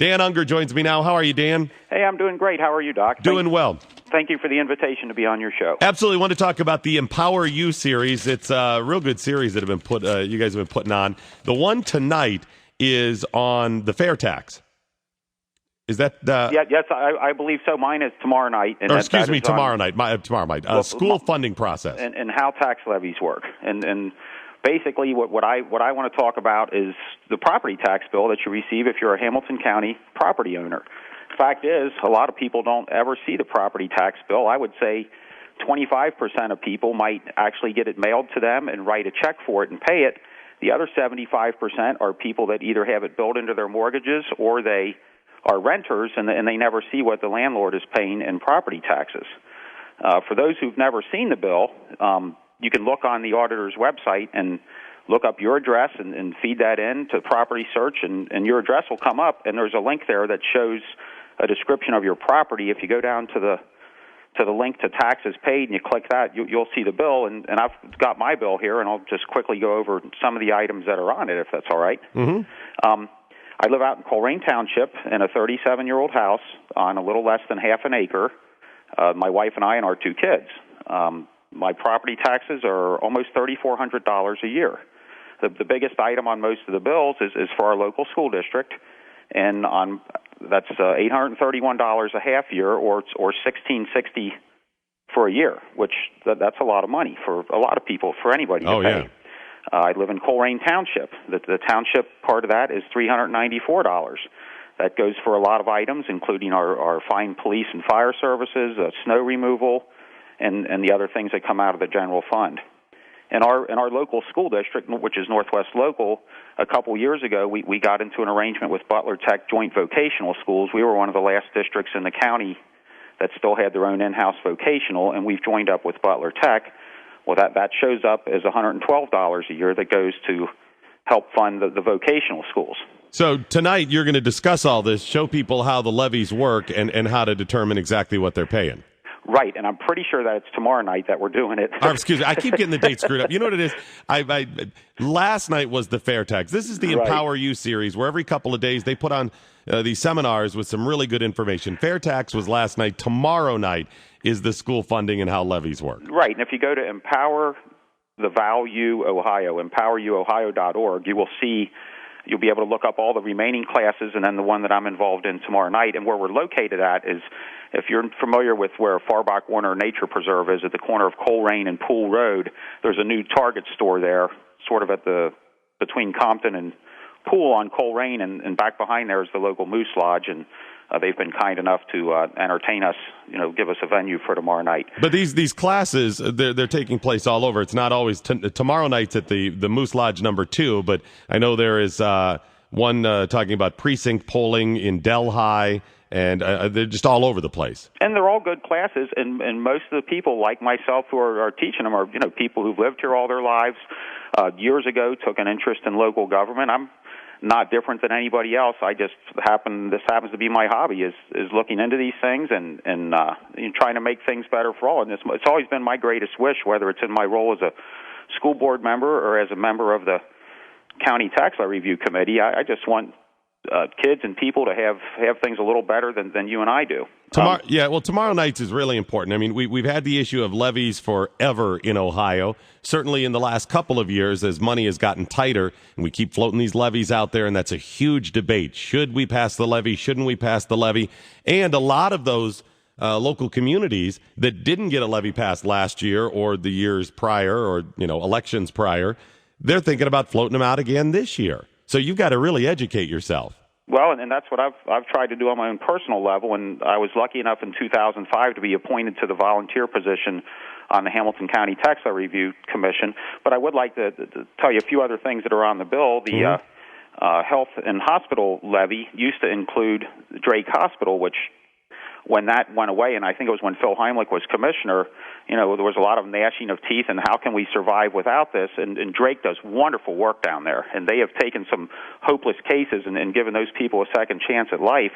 Dan Unger joins me now. How are you, Dan? Hey, I'm doing great. How are you, Doc? Doing well. Thank you for the invitation to be on your show. Absolutely. Want to talk about the Empower You series. It's a real good series that have been you guys have been putting on. The one tonight is on the fair tax. Is that Yes, I believe so. Mine is tomorrow night. And tomorrow night. School funding process and how tax levies work. And basically, what I want to talk about is the property tax bill that you receive if you're a Hamilton County property owner. Fact is, a lot of people don't ever see the property tax bill. I would say 25% of people might actually get it mailed to them and write a check for it and pay it. The other 75% are people that either have it built into their mortgages or they are renters and they never see what the landlord is paying in property taxes. For those who've never seen the bill, you can look on the auditor's website and look up your address and feed that in to property search, and your address will come up, and there's a link there that shows a description of your property. If you go down to the link to taxes paid and you click that, you'll see the bill, and I've got my bill here, and I'll just quickly go over some of the items that are on it, if that's all right. Mm-hmm. I live out in Colerain Township in a 37-year-old house on a little less than half an acre, my wife and I and our two kids. My property taxes are almost $3,400 a year. The biggest item on most of the bills is for our local school district, and that's $831 a half year, or $1,660 for a year, which that's a lot of money for a lot of people, for anybody to pay. Yeah. I live in Colerain Township. The township part of that is $394. That goes for a lot of items, including our fine police and fire services, snow removal, and the other things that come out of the general fund. In our local school district, which is Northwest Local, a couple years ago, we got into an arrangement with Butler Tech Joint Vocational Schools. We were one of the last districts in the county that still had their own in-house vocational, and we've joined up with Butler Tech. Well, that shows up as $112 a year that goes to help fund the vocational schools. So tonight you're going to discuss all this, show people how the levies work, and how to determine exactly what they're paying. Right, and I'm pretty sure that it's tomorrow night that we're doing it. Excuse me, I keep getting the date screwed up. You know what it is? Last night was the fair tax. This is the Empower You series, where every couple of days they put on these seminars with some really good information. Fair tax was last night. Tomorrow night is the school funding and how levies work. Right, and if you go to Empower the Value Ohio, empoweruohio.org, you'll be able to look up all the remaining classes and then the one that I'm involved in tomorrow night. And where we're located at is, if you're familiar with where Farbach Warner Nature Preserve is, at the corner of Colerain and Pool Road, there's a new Target store there, sort of between Compton and Pool on Colerain, and back behind there is the local Moose Lodge, and they've been kind enough to entertain us, give us a venue for tomorrow night. But these classes, they're taking place all over. It's not always tomorrow night's at the Moose Lodge number 2, but I know there is one talking about precinct polling in Delhi, and they're just all over the place. And they're all good classes, and most of the people, like myself, who are teaching them are people who've lived here all their lives. Years ago, took an interest in local government. I'm not different than anybody else. This happens to be my hobby, is looking into these things and trying to make things better for all. And it's always been my greatest wish, whether it's in my role as a school board member or as a member of the county tax law review committee. I just want kids and people to have things a little better than you and I do. Tomorrow night's is really important. I mean, we've had the issue of levies forever in Ohio. Certainly in the last couple of years, as money has gotten tighter, and we keep floating these levies out there, and that's a huge debate. Should we pass the levy? Shouldn't we pass the levy? And a lot of those local communities that didn't get a levy passed last year or the years prior, or elections prior, they're thinking about floating them out again this year. So you've got to really educate yourself. Well, and that's what I've tried to do on my own personal level, and I was lucky enough in 2005 to be appointed to the volunteer position on the Hamilton County Tax Law Review Commission. But I would like to tell you a few other things that are on the bill. The health and hospital levy used to include Drake Hospital, which when that went away, and I think it was when Phil Heimlich was commissioner, there was a lot of gnashing of teeth and how can we survive without this? And Drake does wonderful work down there, and they have taken some hopeless cases and given those people a second chance at life.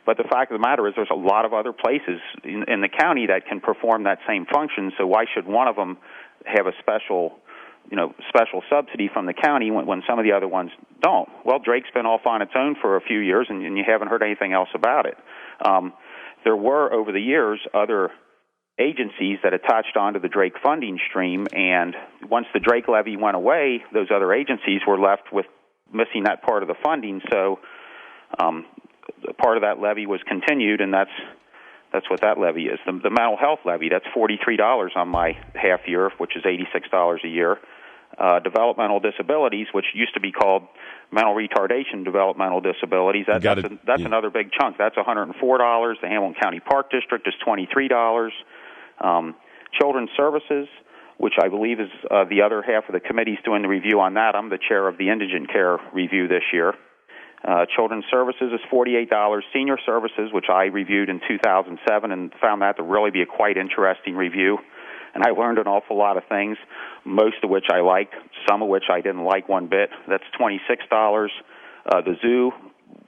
But the fact of the matter is there's a lot of other places in the county that can perform that same function, so why should one of them have a special special subsidy from the county when some of the other ones don't. Well, Drake's been off on its own for a few years, and you haven't heard anything else about it. There were, over the years, other agencies that attached onto the Drake funding stream, and once the Drake levy went away, those other agencies were left with missing that part of the funding, so part of that levy was continued, and that's what that levy is. The mental health levy, that's $43 on my half year, which is $86 a year. Developmental disabilities, which used to be called mental retardation developmental disabilities, that's another big chunk. That's $104. The Hamilton County Park District is $23. Children's Services, which I believe is the other half of the committee's doing the review on that. I'm the chair of the Indigent Care Review this year. Children's Services is $48. Senior Services, which I reviewed in 2007 and found that to really be a quite interesting review. And I learned an awful lot of things, most of which I liked, some of which I didn't like one bit. That's $26. The zoo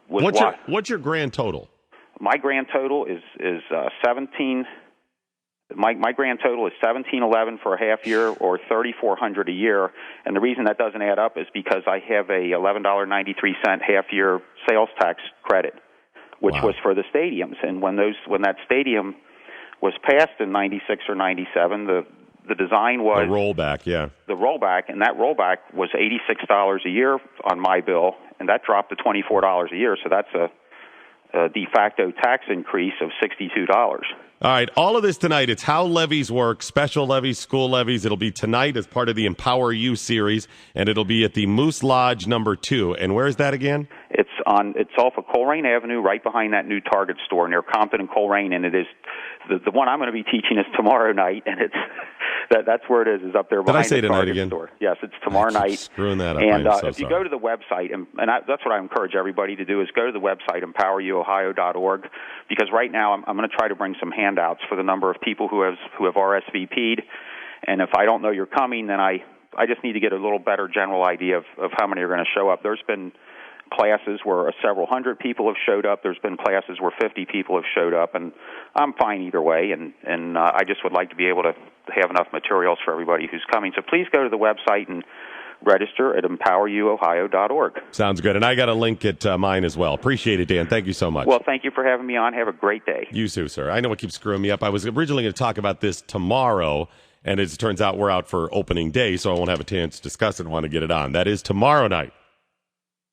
was what's your grand total? My grand total is 17. My grand total is $1,711 for a half year, or $3,400 a year. And the reason that doesn't add up is because I have a $11.93 half year sales tax credit, which was for the stadiums. And when that stadium was passed in '96 or '97, the design was the rollback, the rollback, and that rollback was $86 a year on my bill, and that dropped to $24 a year. So that's a de facto tax increase of $62. All right, all of this tonight, it's how levies work, special levies, school levies. It'll be tonight as part of the Empower You series, and it'll be at the Moose Lodge number 2. And where is that again? It's off of Coleraine Avenue, right behind that new Target store near Compton and Coleraine, and it is the one I'm going to be teaching is tomorrow night, and it's that's where it is up there behind the Target store. Yes, it's tomorrow night. Screwing that up. And if you go to the website, and that's what I encourage everybody to do, is go to the website empoweryouohio.org, because right now I'm going to try to bring some handouts for the number of people who have RSVP'd, and if I don't know you're coming, then I just need to get a little better general idea of how many are going to show up. There's been classes where several hundred people have showed up. There's been classes where 50 people have showed up, and I'm fine either way, and I just would like to be able to have enough materials for everybody who's coming. So please go to the website and register at empoweryouohio.org. Sounds good, and I got a link at mine as well. Appreciate it, Dan. Thank you so much. Well, thank you for having me on. Have a great day. You too, sir. I know it keeps screwing me up. I was originally going to talk about this tomorrow, and as it turns out, we're out for opening day, so I won't have a chance to discuss it and want to get it on. That is tomorrow night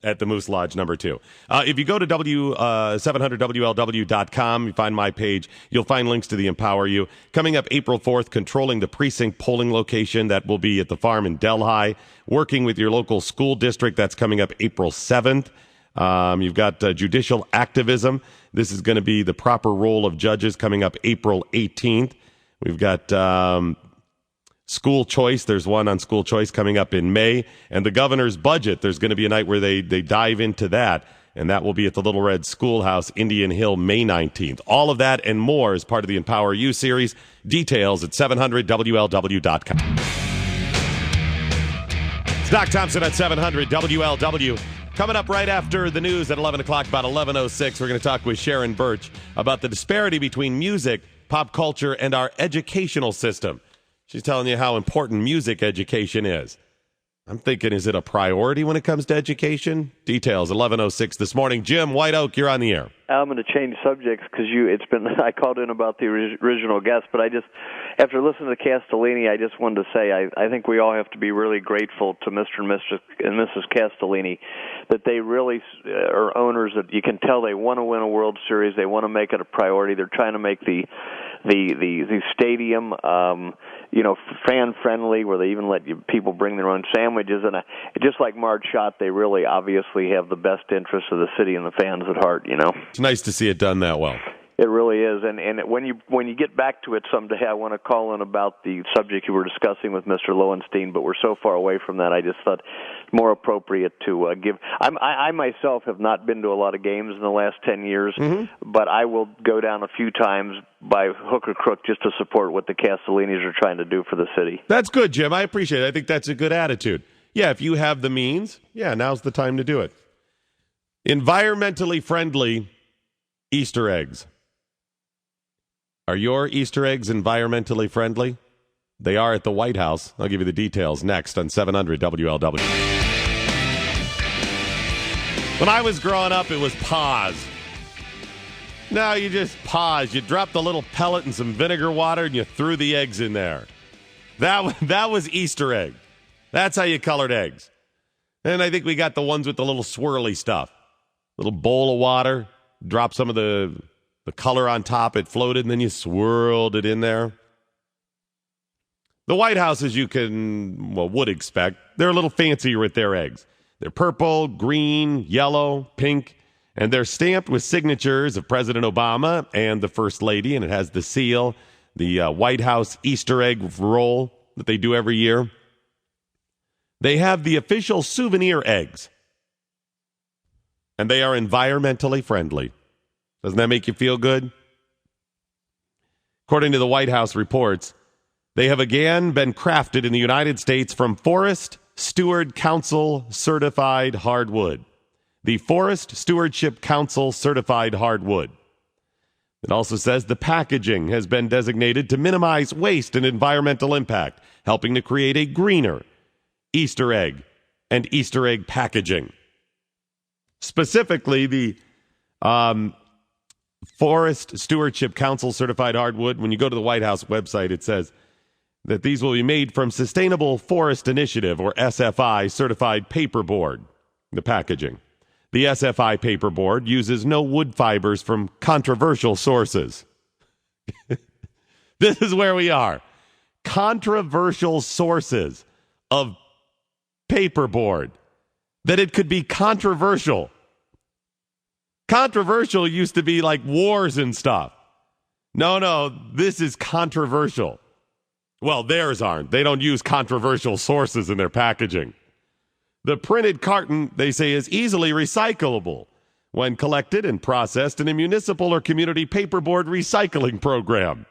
at the Moose Lodge number 2. If you go to 700WLW.com, you find my page, you'll find links to the Empower You. Coming up April 4th, controlling the precinct polling location. That will be at the farm in Delhi. Working with your local school district. That's coming up April 7th. You've got judicial activism. This is going to be the proper role of judges, coming up April 18th. We've got school choice. There's one on school choice coming up in May. And the governor's budget, there's going to be a night where they dive into that. And that will be at the Little Red Schoolhouse, Indian Hill, May 19th. All of that and more is part of the Empower You series. Details at 700WLW.com. It's Doc Thompson at 700 WLW. Coming up right after the news at 11 o'clock, about 11:06, we're going to talk with Sharon Birch about the disparity between music, pop culture, and our educational system. She's telling you how important music education is. I'm thinking, is it a priority when it comes to education? Details, 11:06 this morning. Jim White Oak, you're on the air. I'm going to change subjects because I called in about the original guest, but after listening to Castellini, I just wanted to say I think we all have to be really grateful to Mr. and Mrs. Castellini that they really are owners that you can tell they want to win a World Series. They want to make it a priority. They're trying to make the stadium fan friendly, where they even let people bring their own sandwiches, and just like Marge Schott, they really obviously have the best interests of the city and the fans at heart. It's nice to see it done that well. It really is, and when you get back to it someday, I want to call in about the subject you were discussing with Mr. Lowenstein, but we're so far away from that, I just thought more appropriate to give. I myself have not been to a lot of games in the last 10 years, but I will go down a few times by hook or crook just to support what the Castellinis are trying to do for the city. That's good, Jim. I appreciate it. I think that's a good attitude. Yeah, if you have the means, now's the time to do it. Environmentally friendly Easter eggs. Are your Easter eggs environmentally friendly? They are at the White House. I'll give you the details next on 700 WLW. When I was growing up, it was pause. Now you just pause. You drop the little pellet in some vinegar water and you threw the eggs in there. That was Easter egg. That's how you colored eggs. And I think we got the ones with the little swirly stuff. Little bowl of water, drop some of the color on top, it floated, and then you swirled it in there. The White House, as you would expect, they're a little fancier with their eggs. They're purple, green, yellow, pink, and they're stamped with signatures of President Obama and the First Lady, and it has the seal, the White House Easter egg roll that they do every year. They have the official souvenir eggs, and they are environmentally friendly. Doesn't that make you feel good? According to the White House reports, they have again been crafted in the United States from Forest Steward Council certified hardwood. The Forest Stewardship Council certified hardwood. It also says the packaging has been designated to minimize waste and environmental impact, helping to create a greener Easter egg and Easter egg packaging. Specifically, the Forest Stewardship Council certified hardwood, when you go to the White House website, it says that these will be made from Sustainable Forest Initiative, or SFI, certified paperboard, the packaging. The SFI paperboard uses no wood fibers from controversial sources. This is where we are. Controversial sources of paperboard. That it could be controversial. Controversial used to be like wars and stuff. No, this is controversial. Well, theirs aren't. They don't use controversial sources in their packaging. The printed carton, they say, is easily recyclable when collected and processed in a municipal or community paperboard recycling program.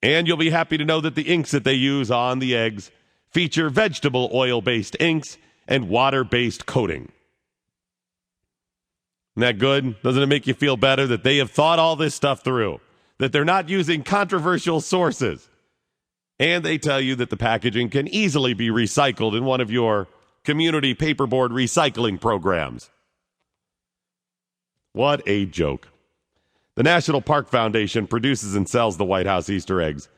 And you'll be happy to know that the inks that they use on the eggs feature vegetable oil-based inks and water-based coating. Isn't that good? Doesn't it make you feel better that they have thought all this stuff through? That they're not using controversial sources. And they tell you that the packaging can easily be recycled in one of your community paperboard recycling programs. What a joke. The National Park Foundation produces and sells the White House Easter eggs.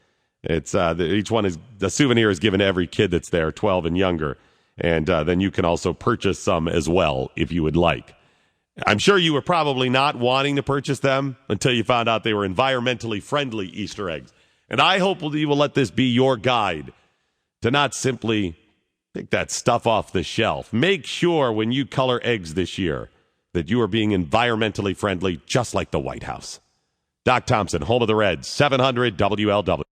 It's each one is the souvenir is given to every kid that's there, 12 and younger. And then you can also purchase some as well if you would like. I'm sure you were probably not wanting to purchase them until you found out they were environmentally friendly Easter eggs. And I hope you will let this be your guide to not simply take that stuff off the shelf. Make sure when you color eggs this year that you are being environmentally friendly, just like the White House. Doc Thompson, home of the Reds, 700 WLW.